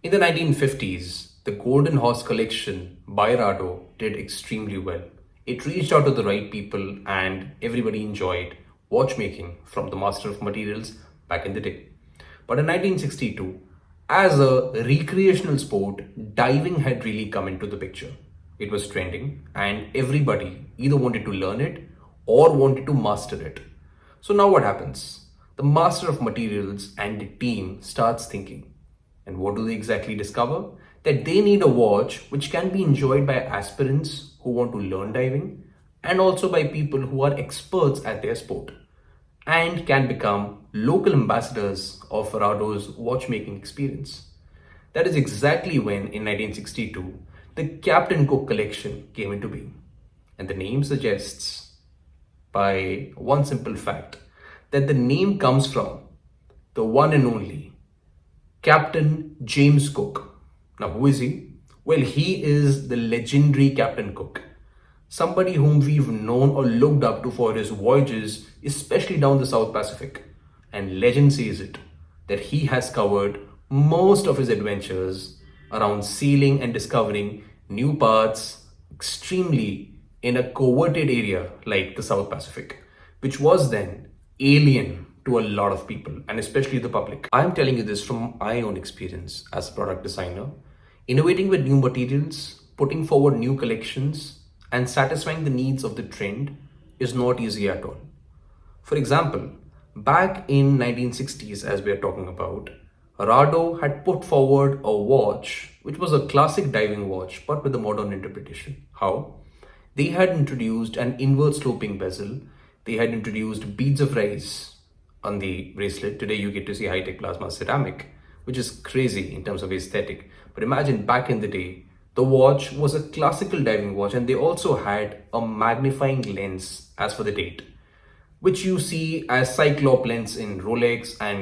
In the 1950s, the Golden Horse collection by RADO did extremely well. It reached out to the right people and everybody enjoyed watchmaking from the master of materials back in the day. But in 1962, as a recreational sport, diving had really come into the picture. It was trending and everybody either wanted to learn it or wanted to master it. So now what happens? The master of materials and the team starts thinking. And what do they exactly discover? That they need a watch which can be enjoyed by aspirants who want to learn diving and also by people who are experts at their sport and can become local ambassadors of RADO's watchmaking experience. That is exactly when, in 1962, the Captain Cook collection came into being. And the name suggests, by one simple fact, that the name comes from the one and only Captain James Cook. Now, who is he? Well, he is the legendary Captain Cook, somebody whom we've known or looked up to for his voyages, especially down the South Pacific. And legend says it that he has covered most of his adventures around sailing and discovering new paths extremely in a coveted area like the South Pacific, which was then alien to a lot of people and especially the public. I'm telling you this from my own experience as a product designer. Innovating with new materials, putting forward new collections, and satisfying the needs of the trend is not easy at all. For example, back in 1960s, as we are talking about, RADO had put forward a watch which was a classic diving watch but with a modern interpretation. How? They had introduced an inward sloping bezel, they had introduced beads of rice on the bracelet. Today you get to see high-tech plasma ceramic, which is crazy in terms of aesthetic. But imagine back in the day, the watch was a classical diving watch and they also had a magnifying lens as for the date, which you see as cyclop lens in Rolex, and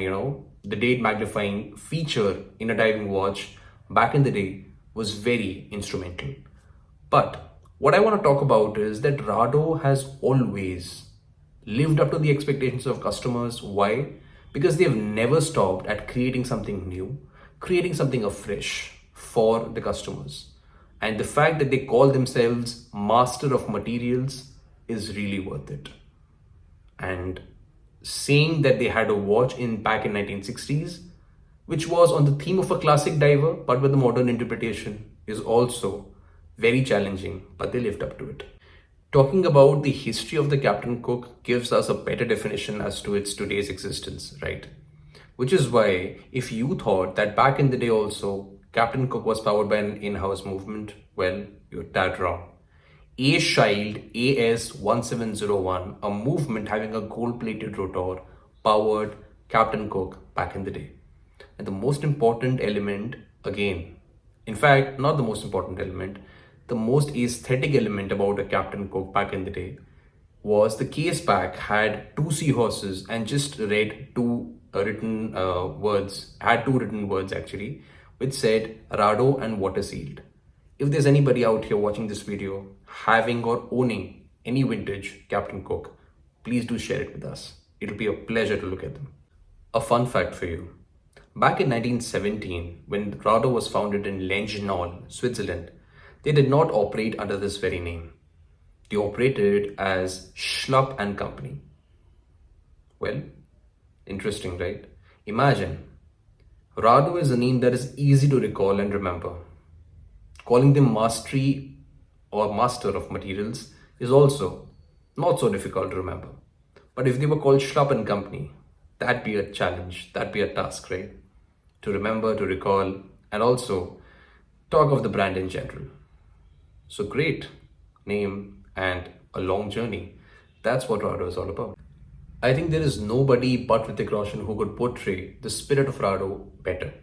the date magnifying feature in a diving watch back in the day was very instrumental. But what I want to talk about is that RADO has always lived up to the expectations of customers. Why? Because they've never stopped at creating something new, creating something afresh for the customers. And the fact that they call themselves master of materials is really worth it. And saying that they had a watch back in 1960s, which was on the theme of a classic diver, but with a modern interpretation, is also very challenging, but they lived up to it. Talking about the history of the Captain Cook gives us a better definition as to its today's existence, right? Which is why, if you thought that back in the day also, Captain Cook was powered by an in-house movement, well, you're that wrong. A-Shield AS1701, a movement having a gold-plated rotor, powered Captain Cook back in the day. And the most important element, again, in fact, not the most important element, the most aesthetic element about a Captain Cook back in the day was the case back had two seahorses and just read two written words actually, which said RADO and water sealed. If there's anybody out here watching this video having or owning any vintage Captain Cook, please do share it with us. It'll be a pleasure to look at them. A fun fact for you. Back in 1917, when RADO was founded in Lengnol, Switzerland, they did not operate under this very name. They operated as Schlupp and Company. Well, interesting, right? Imagine, RADO is a name that is easy to recall and remember. Calling them mastery or master of materials is also not so difficult to remember. But if they were called Schlupp and Company, that'd be a challenge, that'd be a task, right? To remember, to recall, and also talk of the brand in general. So great name and a long journey. That's what RADO is all about. I think there is nobody but Hritik Roshan who could portray the spirit of RADO better.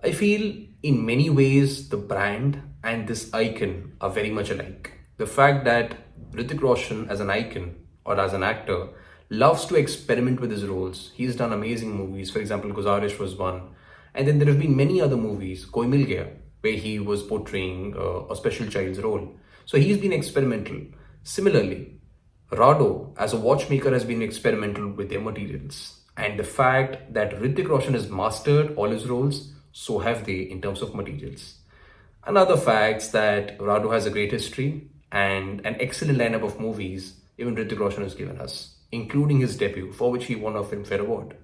I feel in many ways the brand and this icon are very much alike. The fact that Hritik Roshan as an icon or as an actor loves to experiment with his roles. He's done amazing movies. For example, Guzarish was one. And then there have been many other movies, Koi Mil Gaya, where he was portraying a special child's role. So he's been experimental. Similarly, RADO as a watchmaker has been experimental with their materials. And the fact that Hritik Roshan has mastered all his roles, so have they in terms of materials. Another fact that RADO has a great history and an excellent lineup of movies even Hritik Roshan has given us, including his debut, for which he won a Filmfare Award.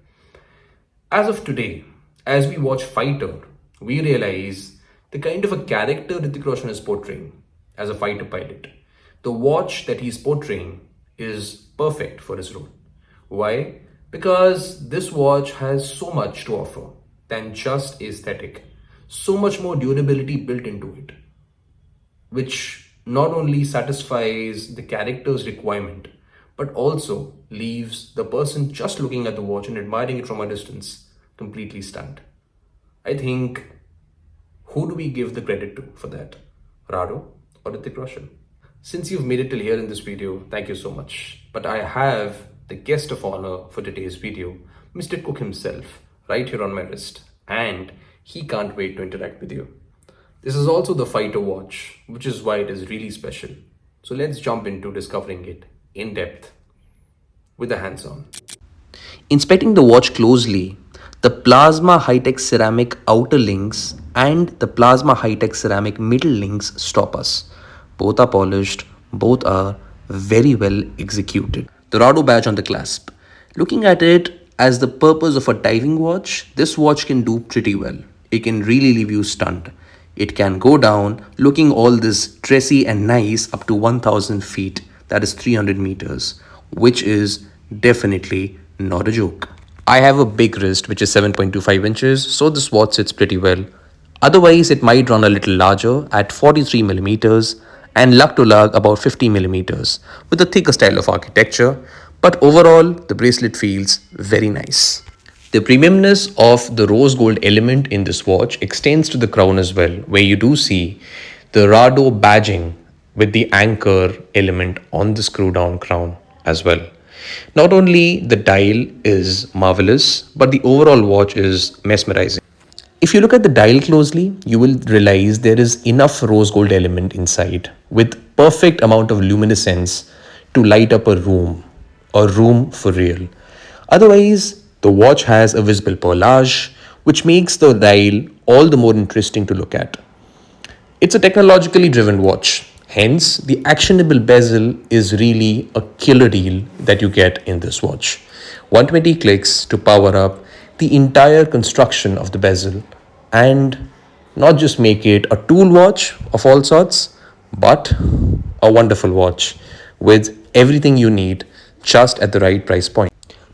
As of today, as we watch Fighter, we realize the kind of a character Hritik Roshan is portraying as a fighter pilot. The watch that he's portraying is perfect for his role. Why? Because this watch has so much to offer than just aesthetic. So much more durability built into it, which not only satisfies the character's requirement, but also leaves the person just looking at the watch and admiring it from a distance completely stunned. I think, who do we give the credit to for that? RADO or Hritik Roshan? Since you've made it till here in this video, thank you so much. But I have the guest of honor for today's video, Mr. Cook himself, right here on my wrist. And he can't wait to interact with you. This is also the Fighter watch, which is why it is really special. So let's jump into discovering it in depth with the hands-on. Inspecting the watch closely, the Plasma High-Tech Ceramic outer links and the Plasma High-Tech Ceramic middle links stop us. Both are polished, both are very well executed. The RADO badge on the clasp. Looking at it as the purpose of a diving watch, this watch can do pretty well. It can really leave you stunned. It can go down looking all this dressy and nice up to 1000 feet, that is 300 meters, which is definitely not a joke. I have a big wrist which is 7.25 inches, so this watch sits pretty well. Otherwise, it might run a little larger at 43 millimeters and lug to lug about 50 millimeters with a thicker style of architecture, but overall the bracelet feels very nice. The premiumness of the rose gold element in this watch extends to the crown as well, where you do see the RADO badging with the anchor element on the screw down crown as well. Not only the dial is marvelous, but the overall watch is mesmerizing. If you look at the dial closely, you will realize there is enough rose gold element inside with perfect amount of luminescence to light up a room for real. Otherwise, the watch has a visible perlage, which makes the dial all the more interesting to look at. It's a technologically driven watch. Hence, the actionable bezel is really a killer deal that you get in this watch. 120 clicks to power up the entire construction of the bezel and not just make it a tool watch of all sorts, but a wonderful watch with everything you need just at the right price point.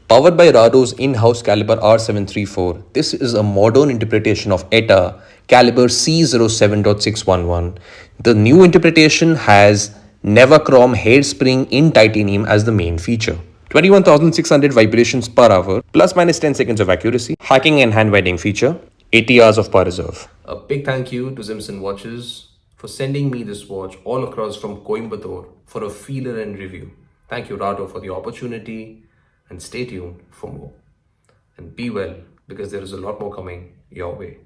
Powered by RADO's in-house caliber R734, this is a modern interpretation of ETA caliber C07.611. The new interpretation has Nevachrome hairspring in titanium as the main feature. 21,600 vibrations per hour, plus minus 10 seconds of accuracy, hacking and hand winding feature, 80 hours of power reserve. A big thank you to Zimson Watches for sending me this watch all across from Coimbatore for a feeler and review. Thank you, RADO, for the opportunity, and stay tuned for more. And be well, because there is a lot more coming your way.